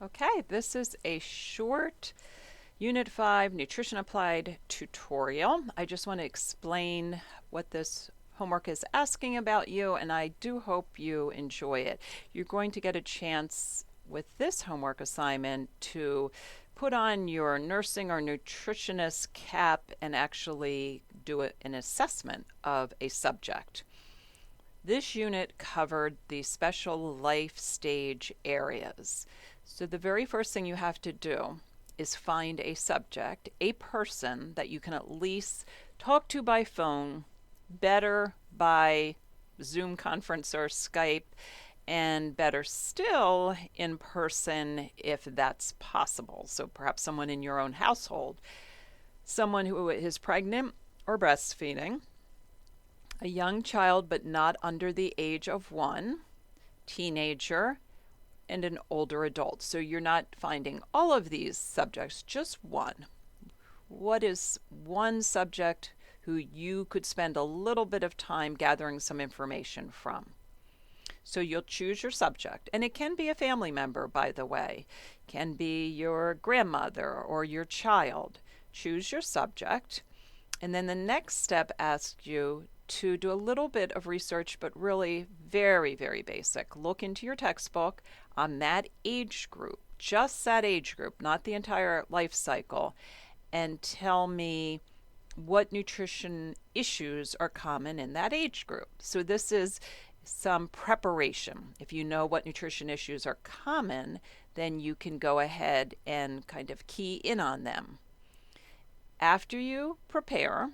Okay, this is a short Unit 5 Nutrition Applied tutorial. I just want to explain what this homework is asking about you, and I do hope you enjoy it. You're going to get a chance with this homework assignment to put on your nursing or nutritionist cap and actually do an assessment of a subject. This unit covered the special life stage areas. So the very first thing you have to do is find a subject, a person that you can at least talk to by phone, better by Zoom conference or Skype, and better still in person if that's possible. So perhaps someone in your own household, someone who is pregnant or breastfeeding, a young child but not under the age of 1, teenager, and an older adult. So you're not finding all of these subjects, just one. What is one subject who you could spend a little bit of time gathering some information from? So you'll choose your subject, and it can be a family member, by the way, it can be your grandmother or your child. Choose your subject, and then the next step asks you to do a little bit of research, but really very, very basic. Look into your textbook on that age group, just that age group, not the entire life cycle, and tell me what nutrition issues are common in that age group. So this is some preparation. If you know what nutrition issues are common, then you can go ahead and kind of key in on them. After you prepare,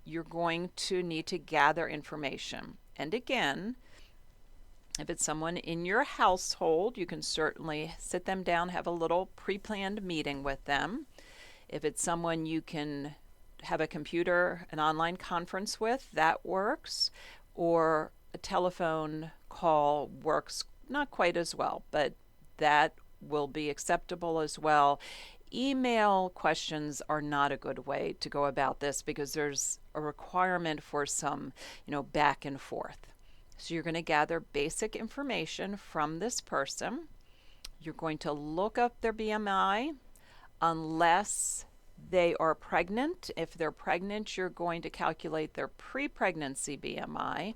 you're going to need to gather information. And again, if it's someone in your household, you can certainly sit them down, have a little pre planned meeting with them. If it's someone you can have a computer, an online conference with, that works. Or a telephone call works not quite as well, but that will be acceptable as well. Email questions are not a good way to go about this because there's a requirement for some, back and forth. So you're going to gather basic information from this person. You're going to look up their BMI unless they are pregnant. If they're pregnant, you're going to calculate their pre-pregnancy BMI.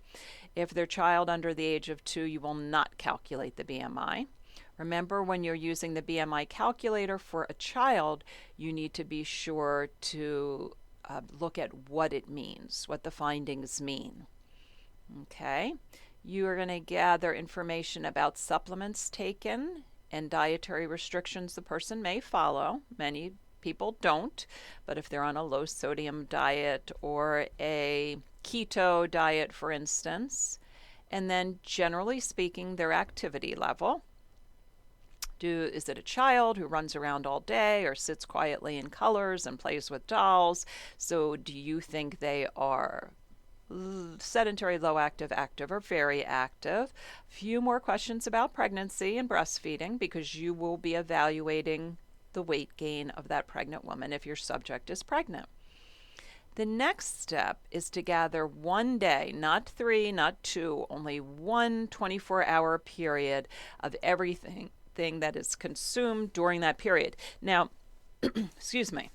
If they're child under the age of 2, you will not calculate the BMI. Remember, when you're using the BMI calculator for a child, you need to be sure to look at what it means, what the findings mean. Okay, you are going to gather information about supplements taken and dietary restrictions the person may follow. Many people don't, but if they're on a low sodium diet or a keto diet, for instance, and then generally speaking, their activity level. Is it a child who runs around all day or sits quietly in colors and plays with dolls? So do you think they are sedentary, low active, active, or very active? A few more questions about pregnancy and breastfeeding because you will be evaluating the weight gain of that pregnant woman if your subject is pregnant. The next step is to gather one day, not 3, not 2, only one 24-hour period of everything that is consumed during that period. Now, excuse me.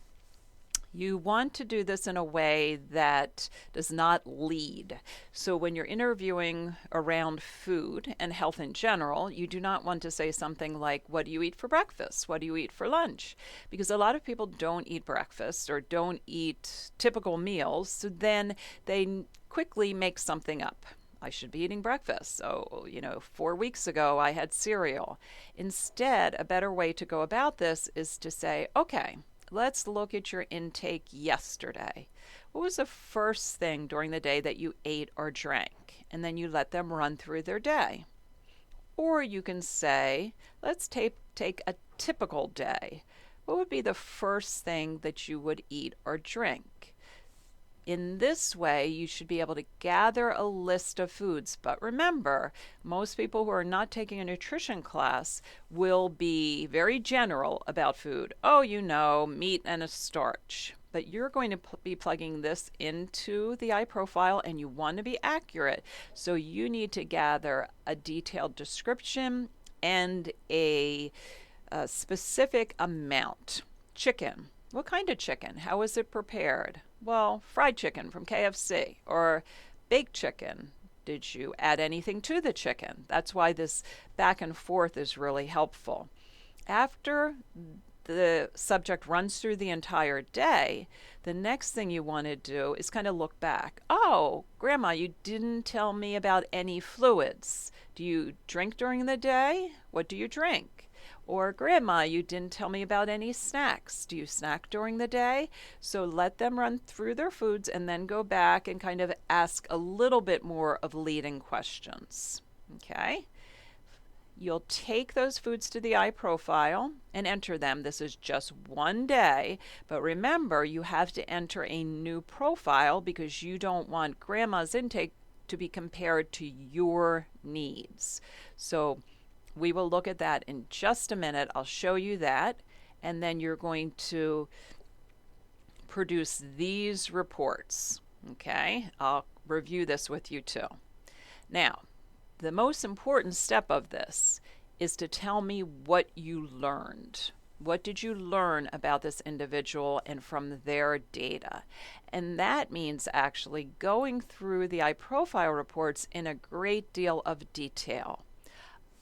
You want to do this in a way that does not lead. So when you're interviewing around food and health in general, you do not want to say something like, what do you eat for breakfast? What do you eat for lunch? Because a lot of people don't eat breakfast or don't eat typical meals, so then they quickly make something up. I should be eating breakfast. So, 4 weeks ago I had cereal. Instead, a better way to go about this is to say, okay, let's look at your intake yesterday. What was the first thing during the day that you ate or drank? And then you let them run through their day. Or you can say, let's take a typical day. What would be the first thing that you would eat or drink? In this way, you should be able to gather a list of foods. But remember, most people who are not taking a nutrition class will be very general about food. Oh, meat and a starch. But you're going to be plugging this into the iProfile and you want to be accurate. So you need to gather a detailed description and a A specific amount. Chicken. What kind of chicken? How was it prepared? Well, fried chicken from KFC or baked chicken. Did you add anything to the chicken? That's why this back and forth is really helpful. After the subject runs through the entire day, the next thing you want to do is kind of look back. Oh, Grandma, you didn't tell me about any fluids. Do you drink during the day? What do you drink? Or, Grandma, you didn't tell me about any snacks. Do you snack during the day? So let them run through their foods and then go back and kind of ask a little bit more of leading questions. Okay? You'll take those foods to the iProfile and enter them. This is just one day, but remember, you have to enter a new profile because you don't want Grandma's intake to be compared to your needs. So we will look at that in just a minute. I'll show you that, and then you're going to produce these reports. Okay, I'll review this with you too. Now, the most important step of this is to tell me what you learned. What did you learn about this individual and from their data? And that means actually going through the iProfile reports in a great deal of detail.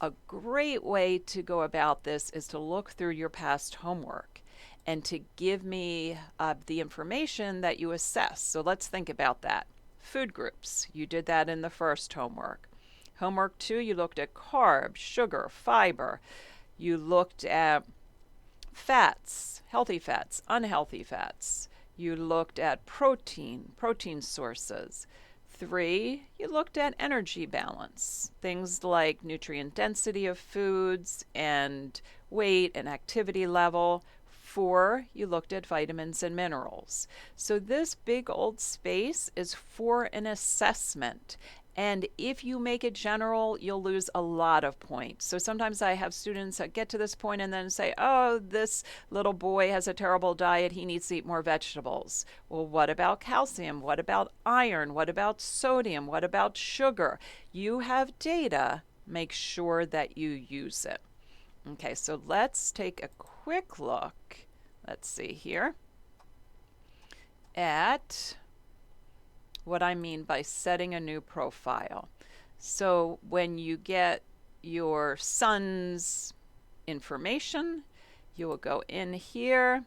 A great way to go about this is to look through your past homework and to give me the information that you assess. So let's think about that. Food groups, you did that in the first homework. Homework 2, you looked at carbs, sugar, fiber. You looked at fats, healthy fats, unhealthy fats. You looked at protein sources. 3, you looked at energy balance, things like nutrient density of foods and weight and activity level. 4, you looked at vitamins and minerals. So this big old space is for an assessment. And if you make it general, you'll lose a lot of points. So sometimes I have students that get to this point and then say, oh, this little boy has a terrible diet. He needs to eat more vegetables. Well, what about calcium? What about iron? What about sodium? What about sugar? You have data. Make sure that you use it. Okay, so let's take a quick look. Let's see here at what I mean by setting a new profile. So when you get your son's information, you will go in here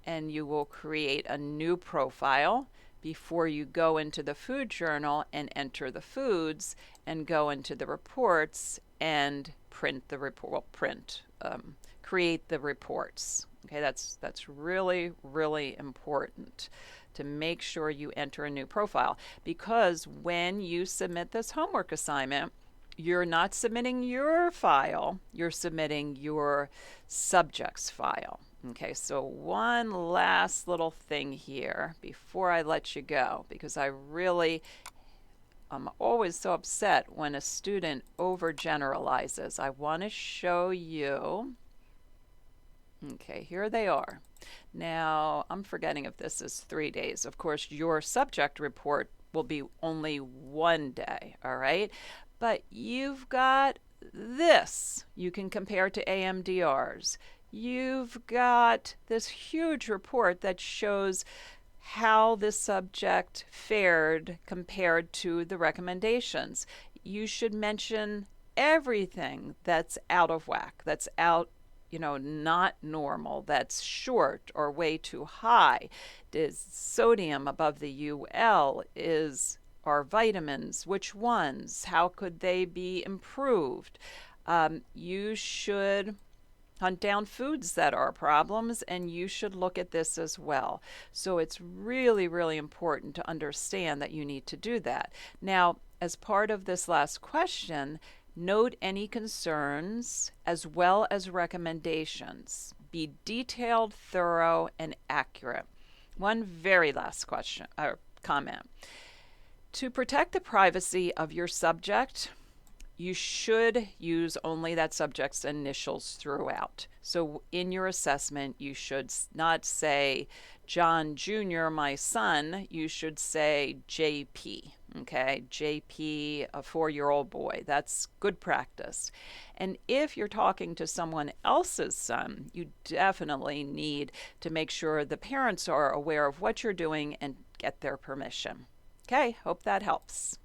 and you will create a new profile before you go into the food journal and enter the foods and go into the reports and print the report. Well, create the reports. Okay, that's really, really important to make sure you enter a new profile, because when you submit this homework assignment, you're not submitting your file, you're submitting your subject's file. Okay, so one last little thing here before I let you go, because I'm always so upset when a student overgeneralizes. I want to show you. Okay, here they are. Now, I'm forgetting if this is 3 days. Of course, your subject report will be only 1 day, all right? But you've got this. You can compare to AMDRs. You've got this huge report that shows how the subject fared compared to the recommendations. You should mention everything that's out of whack, that's not normal, that's short or way too high. Is sodium above the UL? Are vitamins? Which ones? How could they be improved? You should hunt down foods that are problems, and you should look at this as well. So it's really, really important to understand that you need to do that. Now, as part of this last question, note any concerns as well as recommendations. Be detailed, thorough, and accurate. One very last question or comment. To protect the privacy of your subject, you should use only that subject's initials throughout. So in your assessment, you should not say John Jr., my son. You should say JP. Okay, JP, a 4-year-old boy. That's good practice. And if you're talking to someone else's son, you definitely need to make sure the parents are aware of what you're doing and get their permission. Okay, hope that helps.